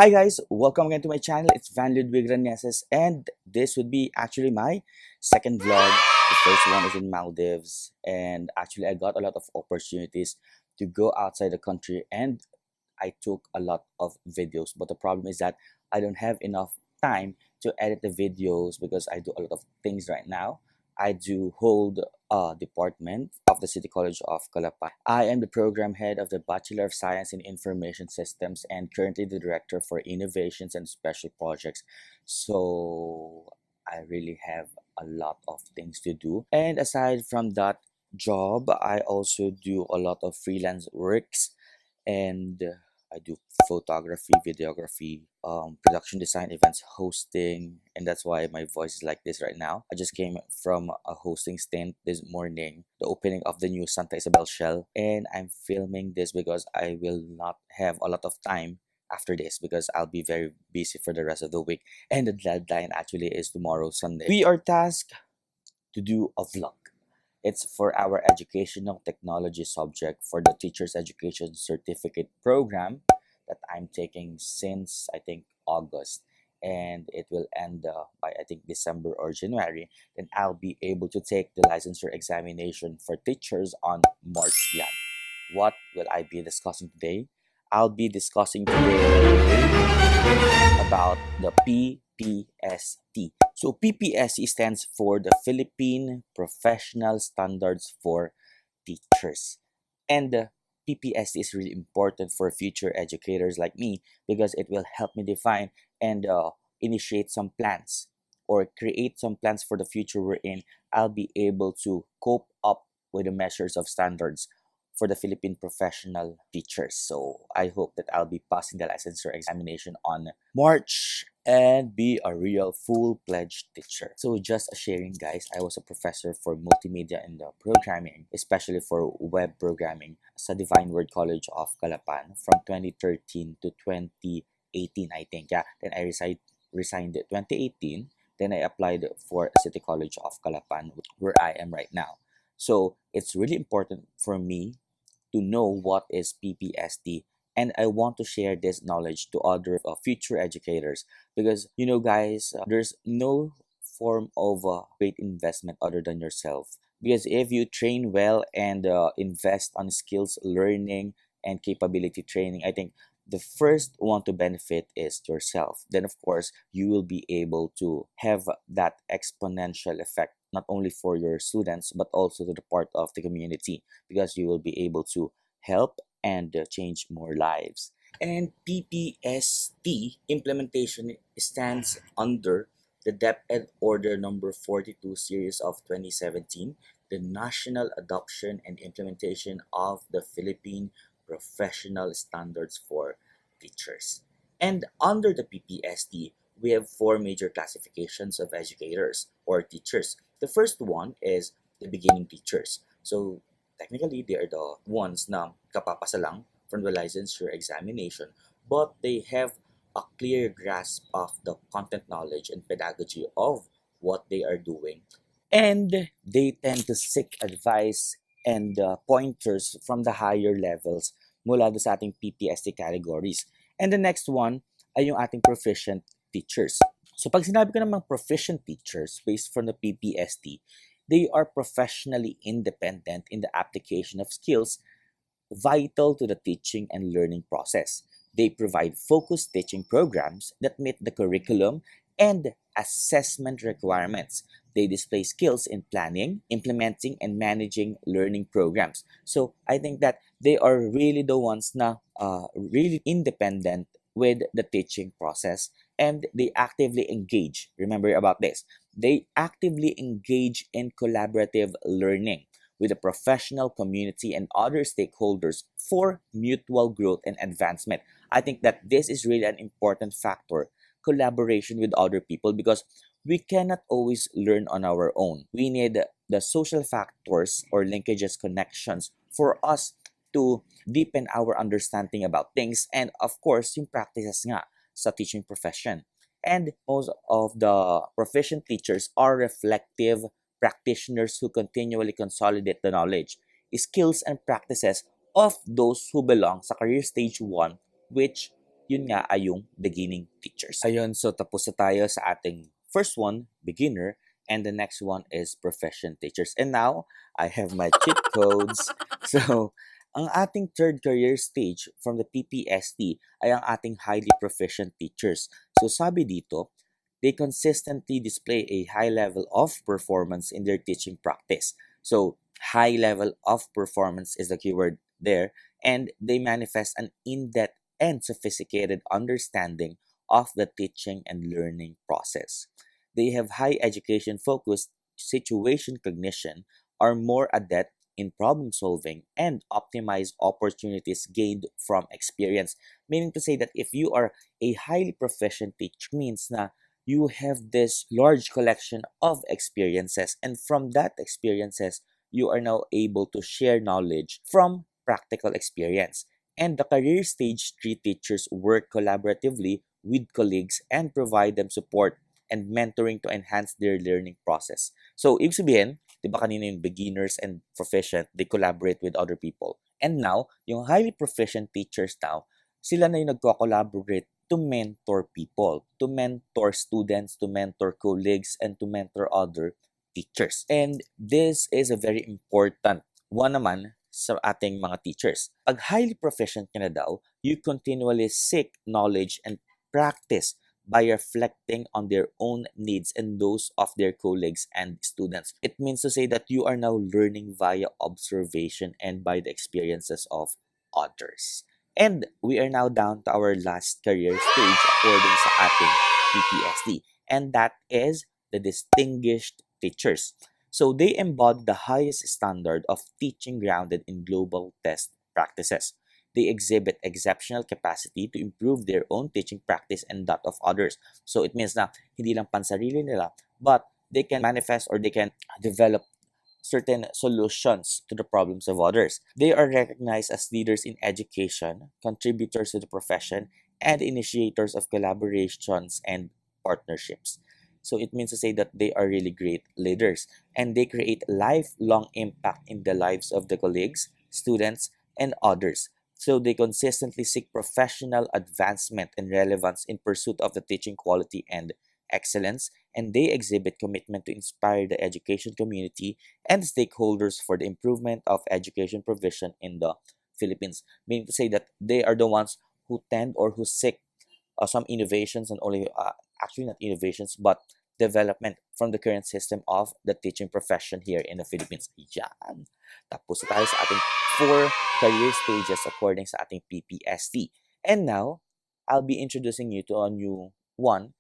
Hi guys, welcome again to my channel. It's Van Ludwig Raneses, and this would be actually my second vlog. The first one is in Maldives, and actually I got a lot of opportunities to go outside the country, and I took a lot of videos. But the problem is that I don't have enough time to edit the videos because I do a lot of things right now. I do hold a department of the City College of Calapan. I am the program head of the Bachelor of Science in Information Systems and currently the director for innovations and special projects. So I really have a lot of things to do. And aside from that job, I also do a lot of freelance works, and I do photography, videography, production design, events hosting, and that's why my voice is like this right now. I just came from a hosting stint this morning, the opening of the new Santa Isabel Shell, and I'm filming this because I will not have a lot of time after this because I'll be very busy for the rest of the week, and the deadline actually is tomorrow, Sunday. We are tasked to do a vlog. It's for our educational technology subject for the Teacher's Education Certificate program that I'm taking since I think August, and it will end by I think December or January. Then I'll be able to take the licensure examination for teachers on March. Yeah. What will I be discussing today? I'll be discussing today about the Ppst. So Ppst stands for the Philippine Professional Standards for Teachers. And the Ppst is really important for future educators like me because it will help me define and initiate some plans or create some plans for the future wherein I'll be able to cope up with the measures of standards for the Philippine professional teachers. So I hope that I'll be passing the licensure examination on March and be a real full-fledged teacher. So just a sharing, guys, I was a professor for multimedia and programming, especially for web programming sa Divine Word College of Calapan from 2013 to 2018, I think. Yeah, then I resigned in 2018. Then I applied for City College of Calapan, where I am right now. So it's really important for me to know what is Ppst, and I want to share this knowledge to other future educators because you know guys, there's no form of great investment other than yourself, because if you train well and invest on skills learning and capability training, I think the first one to benefit is yourself. Then of course you will be able to have that exponential effect not only for your students but also to the part of the community, because you will be able to help and change more lives. And Ppst implementation stands under the DepEd Order number 42 series of 2017, the National Adoption and Implementation of the Philippine Professional Standards for Teachers. And under the Ppst, we have four major classifications of educators or teachers. The first one is the beginning teachers. So technically, they are the ones na kapapasa lang from the licensure examination, but they have a clear grasp of the content knowledge and pedagogy of what they are doing. And they tend to seek advice and pointers from the higher levels mula do sa ating PPST categories. And the next one ay yung ating proficient teachers. So pag sinabi ko namang proficient teachers based from the Ppst, they are professionally independent in the application of skills vital to the teaching and learning process. They provide focused teaching programs that meet the curriculum and assessment requirements. They display skills in planning, implementing, and managing learning programs. So I think that they are really the ones na really independent with the teaching process, and they actively engage. Remember about this. They actively engage in collaborative learning with the professional community and other stakeholders for mutual growth and advancement. I think that this is really an important factor, collaboration with other people, because we cannot always learn on our own. We need the social factors or linkages connections for us to deepen our understanding about things, and of course yung practices nga sa teaching profession. And most of the proficient teachers are reflective practitioners who continually consolidate the knowledge, skills, and practices of those who belong sa career stage 1, which yun nga ay yung beginning teachers. Ayun, so tapos na tayo sa ating first one, beginner, and the next one is proficient teachers. And now, I have my cheat codes. So, ang ating third career stage from the PPST ay ang ating highly proficient teachers. So, sabi dito, they consistently display a high level of performance in their teaching practice. So, high level of performance is the keyword there, and they manifest an in-depth and sophisticated understanding of the teaching and learning process. They have high education focused situation cognition, are more adept in problem solving, and optimize opportunities gained from experience. Meaning to say that if you are a highly proficient teacher, means na you have this large collection of experiences, and from that experiences, you are now able to share knowledge from practical experience. And the career stage 3 teachers work collaboratively with colleagues and provide them support and mentoring to enhance their learning process. So, ibig sabihin, di ba kanina yung beginners and proficient, they collaborate with other people. And now, yung highly proficient teachers now, sila na yung nagko-collaborate to mentor people, to mentor students, to mentor colleagues, and to mentor other teachers. And this is a very important one naman sa ating mga teachers. Pag highly proficient ka na daw, you continually seek knowledge and practice by reflecting on their own needs and those of their colleagues and students. It means to say that you are now learning via observation and by the experiences of others. And we are now down to our last career stage according sa ating PTSD. And that is the distinguished teachers. So they embody the highest standard of teaching grounded in global test practices. They exhibit exceptional capacity to improve their own teaching practice and that of others. So it means na hindi lang pansarili nila, but they can manifest or they can develop certain solutions to the problems of others. They are recognized as leaders in education, contributors to the profession, and initiators of collaborations and partnerships. So it means to say that they are really great leaders and they create lifelong impact in the lives of the colleagues, students, and others. So they consistently seek professional advancement and relevance in pursuit of the teaching quality and excellence, and they exhibit commitment to inspire the education community and stakeholders for the improvement of education provision in the Philippines. Meaning to say that they are the ones who tend or who seek some innovations and only actually not innovations but development from the current system of the teaching profession here in the Philippines. Yan. Tapos na tayo sa ating 4 career stages according sa ating PPST. And now, I'll be introducing you to a new one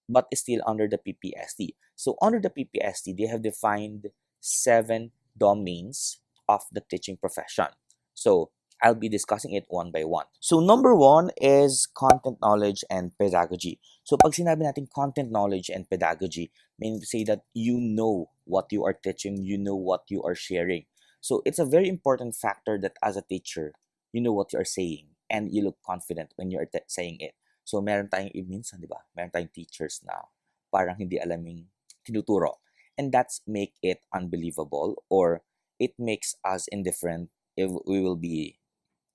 but still under the PPST. So under the PPST, they have defined 7 domains of the teaching profession. So I'll be discussing it one by one. So number 1 is content knowledge and pedagogy. So pag sinabi natin content knowledge and pedagogy, meaning to say that you know what you are teaching, you know what you are sharing. So it's a very important factor that as a teacher, you know what you are saying and you look confident when you are saying it. So meron tayong minsan, di ba? Meron tayong teachers na parang hindi alam yung tinuturo. And that's make it unbelievable or it makes us indifferent if we will be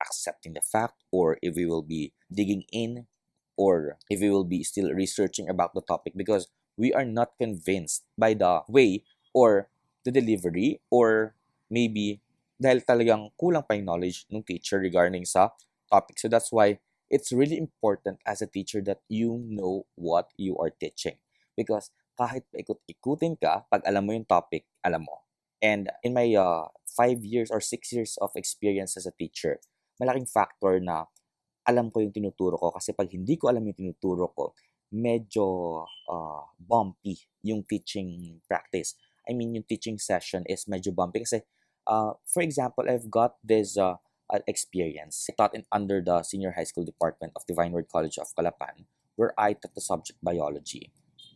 accepting the fact or if we will be digging in or if we will be still researching about the topic because we are not convinced by the way or the delivery or maybe dahil talagang kulang pa yung knowledge ng teacher regarding sa topic. So that's why it's really important as a teacher that you know what you are teaching. Because kahit paikot-ikutin ka, pag alam mo yung topic, alam mo. And in my 5 years or 6 years of experience as a teacher, malaking factor na alam ko yung tinuturo ko. Kasi pag hindi ko alam yung tinuturo ko, medyo bumpy yung teaching practice. I mean, yung teaching session is medyo bumpy. Kasi, for example, I've got this experience. I taught under the senior high school department of Divine Word College of Calapan, where I taught the subject biology.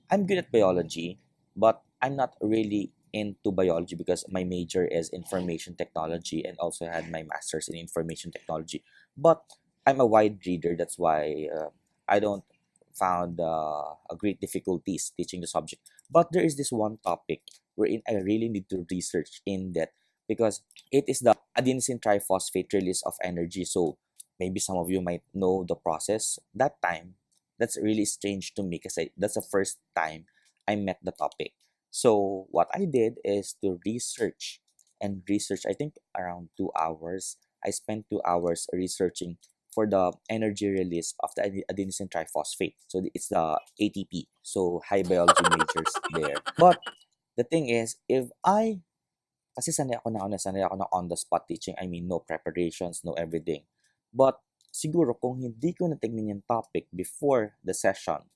I'm good at biology, but I'm not really into biology because my major is information technology and also had my master's in information technology. But I'm a wide reader, that's why I don't found a great difficulties teaching the subject. But there is this one topic wherein I really need to research in that because it is the adenosine triphosphate release of energy. So maybe some of you might know the process. That time, that's really strange to me kasi that's the first time I met the topic. So what I did is to research and research, I think around 2 hours. I spent 2 hours researching for the energy release of the adenosine triphosphate. So it's the ATP. So high biology majors there. But the thing is, if I kasi sanay ako na on the spot teaching. I mean, no preparations, no everything. But siguro kung hindi ko natignan yung topic before the session,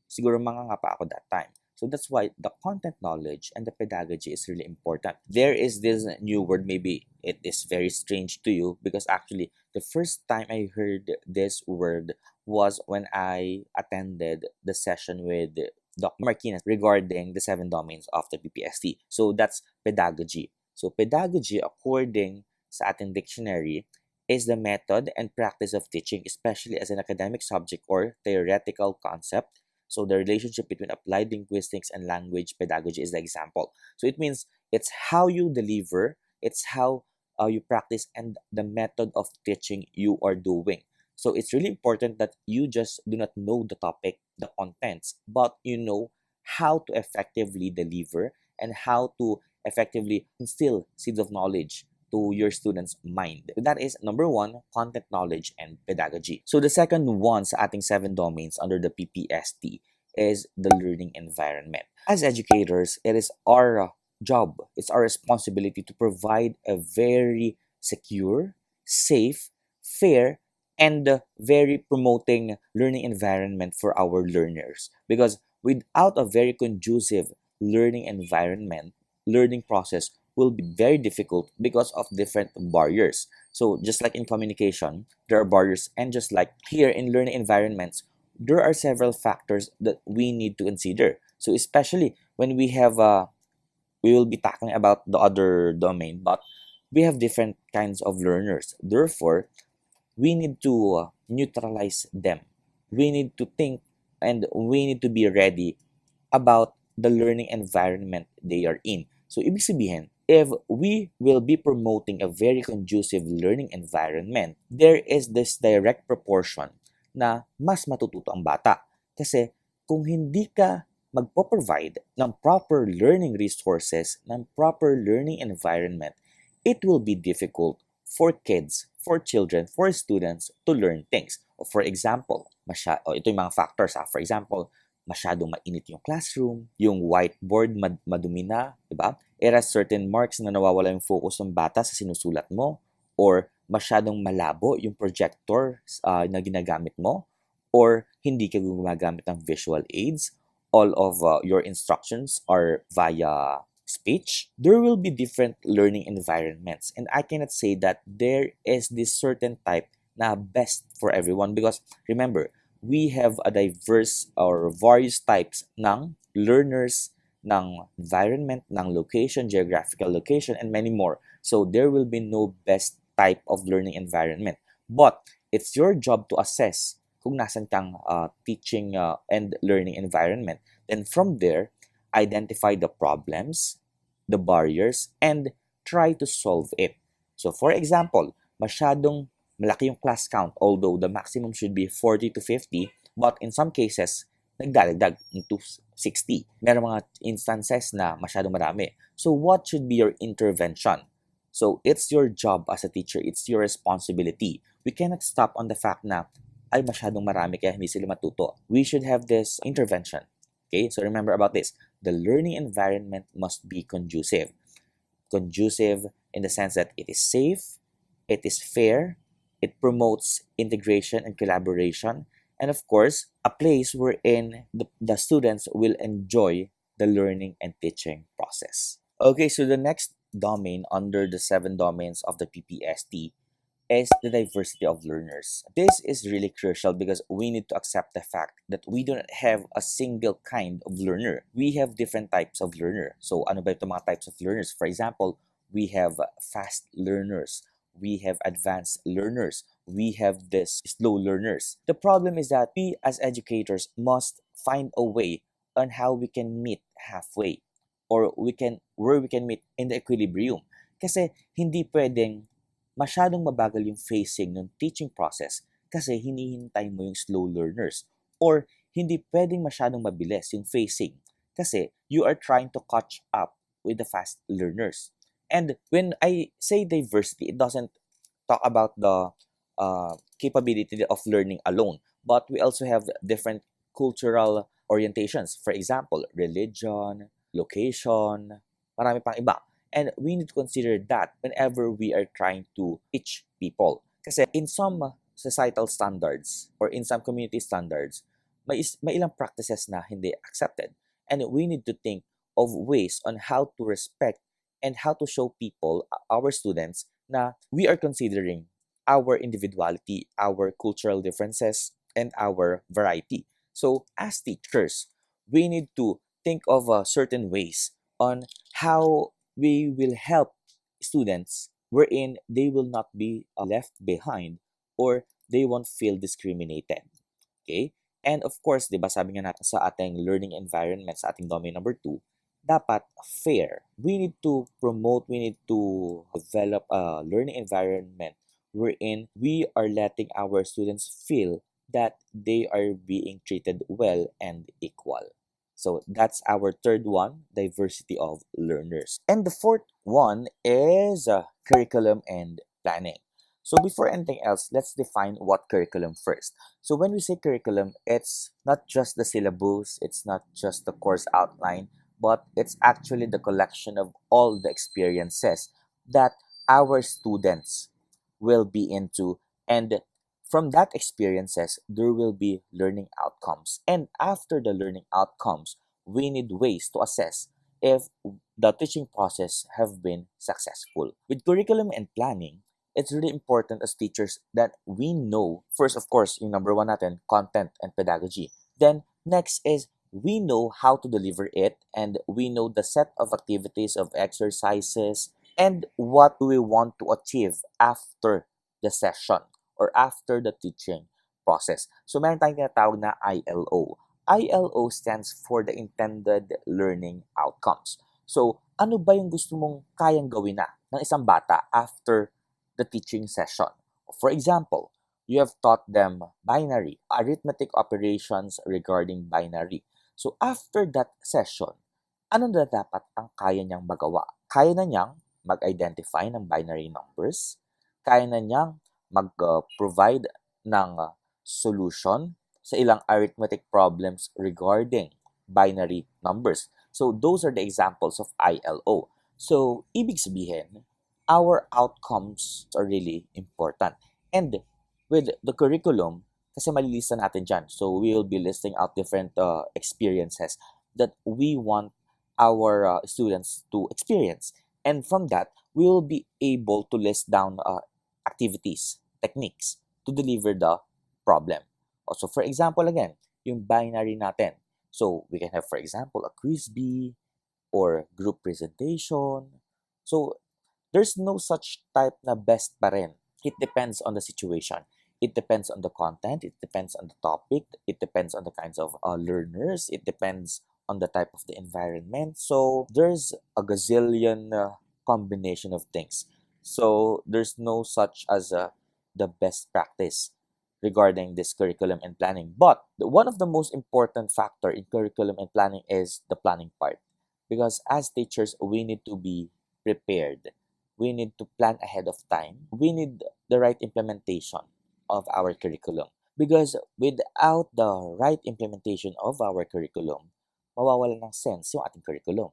siguro manganga pa ako that time. So that's why the content knowledge and the pedagogy is really important. There is this new word, maybe it is very strange to you because actually the first time I heard this word was when I attended the session with Dr. Martinez regarding the 7 domains of the Ppst. So that's pedagogy. So pedagogy, according sa ating dictionary, is the method and practice of teaching, especially as an academic subject or theoretical concept. So the relationship between applied linguistics and language pedagogy is the example. So it means it's how you deliver, it's how you practice, and the method of teaching you are doing. So it's really important that you just do not know the topic, the contents, but you know how to effectively deliver and how to effectively instill seeds of knowledge to your students' mind. That is number one, content knowledge and pedagogy. So the second one sa ating 7 domains under the PPST is the learning environment. As educators, it is our job, it's our responsibility to provide a very secure, safe, fair, and very promoting learning environment for our learners. Because without a very conducive learning environment, learning process will be very difficult because of different barriers. So just like in communication, there are barriers, and just like here in learning environments, there are several factors that we need to consider. So especially when we will be talking about the other domain, but we have different kinds of learners. Therefore, we need to neutralize them. We need to think and we need to be ready about the learning environment they are in. So, ibig sabihin, if we will be promoting a very conducive learning environment, there is this direct proportion na mas matututo ang bata. Kasi kung hindi ka magpo-provide ng proper learning resources, ng proper learning environment, it will be difficult for kids, for children, for students to learn things. For example, ito yung mga factors. For example, masyadong mainit yung classroom, yung whiteboard madumi na, di ba? It has certain marks na nawawala yung focus ng bata sa sinusulat mo, or masyadong malabo yung projector na ginagamit mo, or hindi ka gumagamit ng visual aids, all of your instructions are via speech. There will be different learning environments, and I cannot say that there is this certain type na best for everyone, because remember, we have a diverse or various types ng learners, ng environment, ng location, geographical location, and many more. So there will be no best type of learning environment. But it's your job to assess kung nasan kang teaching and learning environment. Then from there, identify the problems, the barriers, and try to solve it. So for example, masyadong malaki yung class count, although the maximum should be 40 to 50, but in some cases, nagdadagdag into 60. Meron mga instances na masyadong marami. So what should be your intervention? So it's your job as a teacher, it's your responsibility. We cannot stop on the fact na ay masyadong marami kaya hindi sila matuto. We should have this intervention. Okay, so remember about this. The learning environment must be conducive. Conducive in the sense that it is safe, it is fair, it promotes integration and collaboration, and of course, a place wherein the students will enjoy the learning and teaching process. Okay, so the next domain under the 7 domains of the PPST is the diversity of learners. This is really crucial because we need to accept the fact that we do not have a single kind of learner. We have different types of learner. So ano ba itong mga types of learners? For example, we have fast learners, we have advanced learners, we have this slow learners. The problem is that we as educators must find a way on how we can meet halfway, or where we can meet in the equilibrium. Kasi hindi pwedeng masyadong mabagal yung phasing ng teaching process kasi hinihintay mo yung slow learners, or hindi pwedeng masyadong mabilis yung phasing kasi you are trying to catch up with the fast learners. And when I say diversity, it doesn't talk about the capability of learning alone, but we also have different cultural orientations. For example, religion, location, marami pang iba. And we need to consider that whenever we are trying to teach people. Kasi in some societal standards or in some community standards, may ilang practices na hindi accepted. And we need to think of ways on how to respect and how to show people, our students, na we are considering our individuality, our cultural differences, and our variety. So, as teachers, we need to think of certain ways on how we will help students wherein they will not be left behind or they won't feel discriminated. Okay? And of course, di ba sabi nga natin sa ating learning environment, sa ating domain number 2, dapat fair. We need to promote, we need to develop a learning environment wherein we are letting our students feel that they are being treated well and equal. So that's our third one, diversity of learners. And the fourth one is curriculum and planning. So before anything else, let's define what curriculum first. So when we say curriculum, it's not just the syllabus, it's not just the course outline, but it's actually the collection of all the experiences that our students will be into, and from that experiences there will be learning outcomes, and after the learning outcomes we need ways to assess if the teaching process have been successful. With curriculum and planning, it's really important as teachers that we know first, of course, yung number one natin, content and pedagogy. Then next is we know how to deliver it, and we know the set of activities, of exercises, and what we want to achieve after the session or after the teaching process. So meron tayong tinatawag na ILO. ILO stands for the intended learning outcomes. So ano ba yung gusto mong kayang gawin na ng isang bata after the teaching session? For example, you have taught them binary, arithmetic operations regarding binary. So after that session, ano na dapat ang kaya niyang magawa? Kaya na niyang mag-identify ng binary numbers, kaya na niyang mag-provide ng solution sa ilang arithmetic problems regarding binary numbers. So those are the examples of ILO. So ibig sabihin, our outcomes are really important. And with the curriculum, kasi malilista natin dyan. So we will be listing out different experiences that we want our students to experience. And from that, we will be able to list down activities, techniques to deliver the problem. Also, for example, again, yung binary natin. So we can have, for example, a quiz bee or group presentation. So there's no such type na best pa rin. It depends on the situation. It depends on the content. It depends on the topic. It depends on the kinds of learners. It depends on the type of the environment. So there's a gazillion combination of things. So there's no such as the best practice regarding this curriculum and planning. But one of the most important factor in curriculum and planning is the planning part. Because as teachers, we need to be prepared. We need to plan ahead of time. We need the right implementation of our curriculum. Because without the right implementation of our curriculum, mawawala ng sense yung ating curriculum.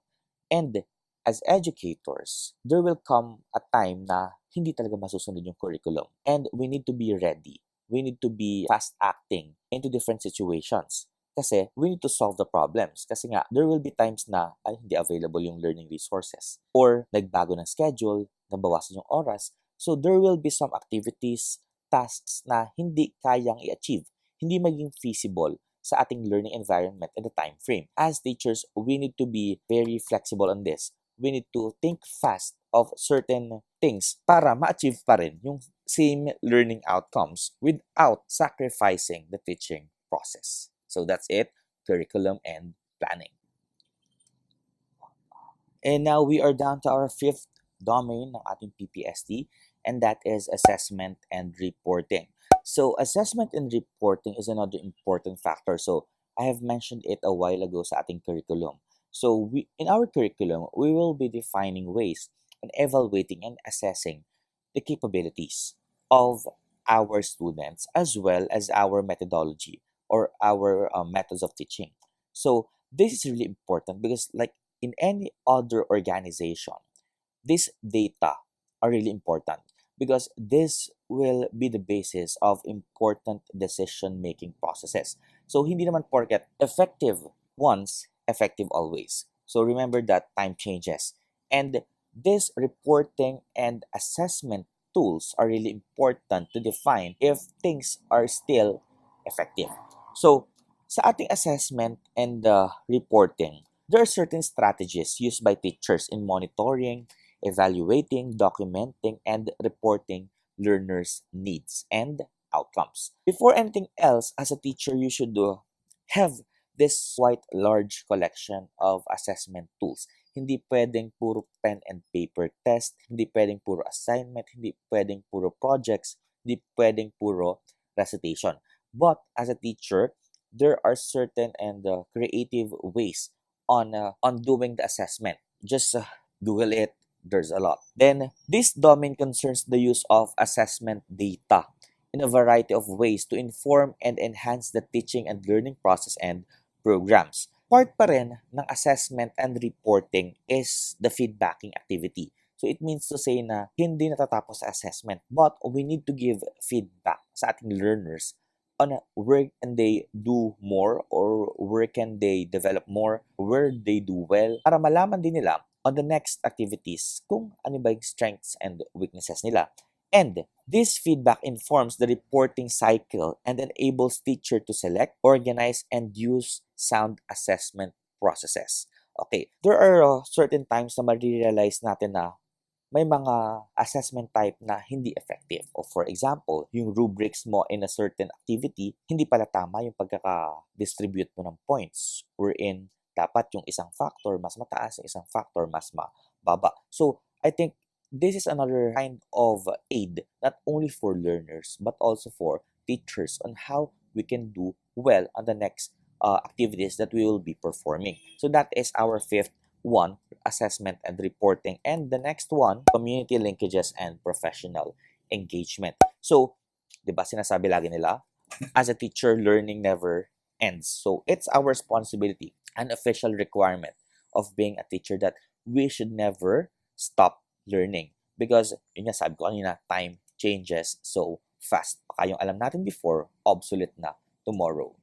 And as educators, there will come a time na hindi talaga masusunod yung curriculum. And we need to be ready. We need to be fast acting into different situations. Kasi we need to solve the problems. Kasi nga, there will be times na ay hindi available yung learning resources. Or nagbago ng schedule, nabawasan yung oras. So there will be some activities, tasks na hindi kayang i-achieve, hindi maging feasible sa ating learning environment and the time frame. As teachers, we need to be very flexible on this. We need to think fast of certain things para ma-achieve pa rin yung same learning outcomes without sacrificing the teaching process. So that's it, curriculum and planning. And now we are down to our fifth domain ng ating PPST, and that is assessment and reporting. So assessment and reporting is another important factor. So I have mentioned it a while ago sa ating curriculum. So in our curriculum, we will be defining ways and evaluating and assessing the capabilities of our students as well as our methodology or our methods of teaching. So this is really important because like in any other organization, these data are really important because this will be the basis of important decision-making processes. So hindi naman porket effective once, effective always. So remember that time changes. And this reporting and assessment tools are really important to define if things are still effective. So sa ating assessment and reporting, there are certain strategies used by teachers in monitoring, evaluating, documenting, and reporting learners' needs and outcomes. Before anything else, as a teacher, you should have this quite large collection of assessment tools. Hindi pwedeng puro pen and paper test, hindi pwedeng puro assignment, hindi pwedeng puro projects, hindi pwedeng puro recitation. But as a teacher, there are certain and creative ways on doing the assessment. Just Google it. There's a lot. Then, this domain concerns the use of assessment data in a variety of ways to inform and enhance the teaching and learning process and programs. Part pa rin ng assessment and reporting is the feedbacking activity. So, it means to say na hindi natatapos sa assessment, but we need to give feedback sa ating learners on where can they do more or where can they develop more, where they do well, para malaman din nila on the next activities kung ano ba yung strengths and weaknesses nila. And this feedback informs the reporting cycle and enables teacher to select, organize, and use sound assessment processes. Okay, there are certain times na ma-realize natin na may mga assessment type na hindi effective. O for example, yung rubrics mo in a certain activity, hindi pala tama yung pagkaka-distribute mo ng points wherein dapat yung isang factor mas mataas, yung isang factor mas mababa. So, I think this is another kind of aid not only for learners but also for teachers on how we can do well on the next activities that we will be performing. So, that is our fifth one, assessment and reporting. And the next one, community linkages and professional engagement. So, di ba sinasabi lagi nila, as a teacher, learning never ends. So, it's our responsibility, an official requirement of being a teacher that we should never stop learning. Because, yun nga sabi ko kanina, time changes so fast. Baka yung alam natin before, obsolete na tomorrow.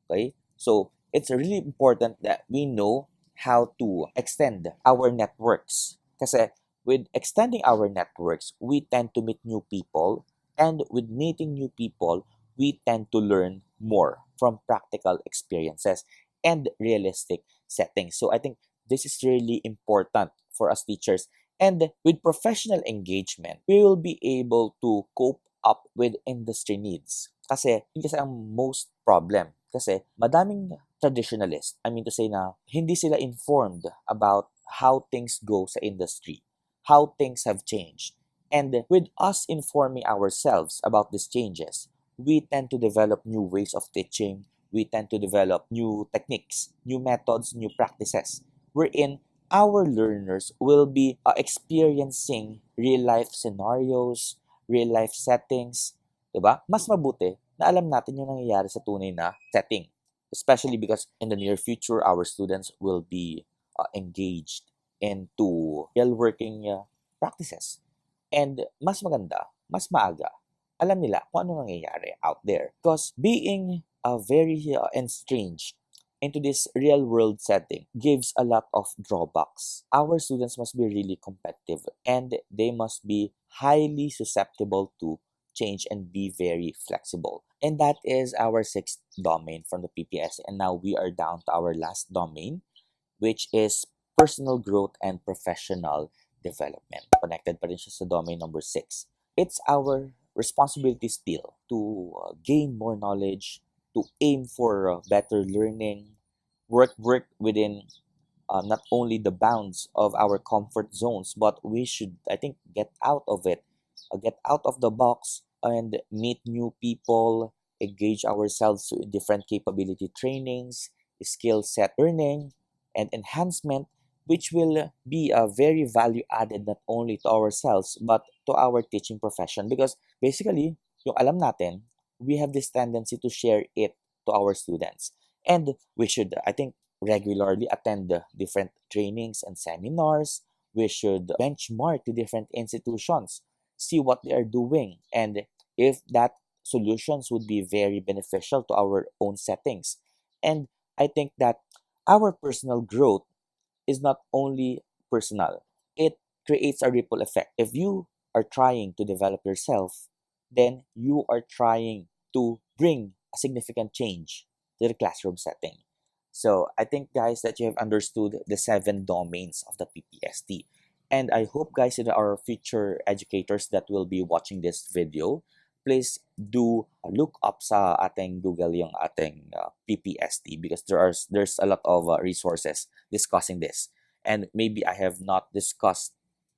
Okay? So, it's really important that we know how to extend our networks. Kasi with extending our networks, we tend to meet new people. And with meeting new people, we tend to learn more from practical experiences and realistic settings. So I think this is really important for us teachers. And with professional engagement, we will be able to cope up with industry needs. Kasi yun kasi ang most problem. Kasi madaming traditionalist, I mean to say na hindi sila informed about how things go sa industry, how things have changed. And with us informing ourselves about these changes, we tend to develop new ways of teaching, we tend to develop new techniques, new methods, new practices, wherein our learners will be experiencing real-life scenarios, real-life settings, diba? Mas mabuti na alam natin yung nangyayari sa tunay na setting. Especially because in the near future, our students will be engaged into real working practices. And mas maganda, mas maaga, alam nila kung ano nangyayari out there. Because being very estranged into this real world setting gives a lot of drawbacks. Our students must be really competitive and they must be highly susceptible to change and be very flexible. And that is our sixth domain from the PPS. And now we are down to our last domain, which is personal growth and professional development. Connected pa rin siya sa domain number 6. It's our responsibility still to gain more knowledge, to aim for better learning, work within not only the bounds of our comfort zones, but we should, I think, get out of it get out of the box and meet new people, engage ourselves in different capability trainings, skill set learning, and enhancement, which will be a very value added not only to ourselves but to our teaching profession. Because basically, yung alam natin, we have this tendency to share it to our students. And we should, I think, regularly attend the different trainings and seminars. We should benchmark to different institutions, see what they are doing, and if that solutions would be very beneficial to our own settings. And I think that our personal growth is not only personal, it creates a ripple effect. If you are trying to develop yourself, then you are trying to bring a significant change to the classroom setting. So I think, guys, that you have understood the 7 domains of the PPST. And I hope, guys, that our future educators that will be watching this video, please do look up sa ating Google yung ating PPST, because there's a lot of resources discussing this. And maybe I have not discussed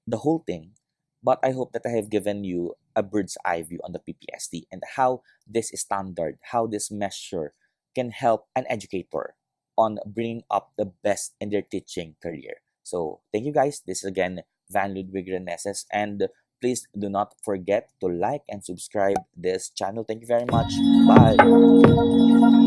the whole thing, but I hope that I have given you a bird's eye view on the PPST and how this standard, how this measure can help an educator on bringing up the best in their teaching career. So thank you, guys. This is again Van Ludwig Reneses, and please do not forget to like and subscribe this channel. Thank you very much. Bye.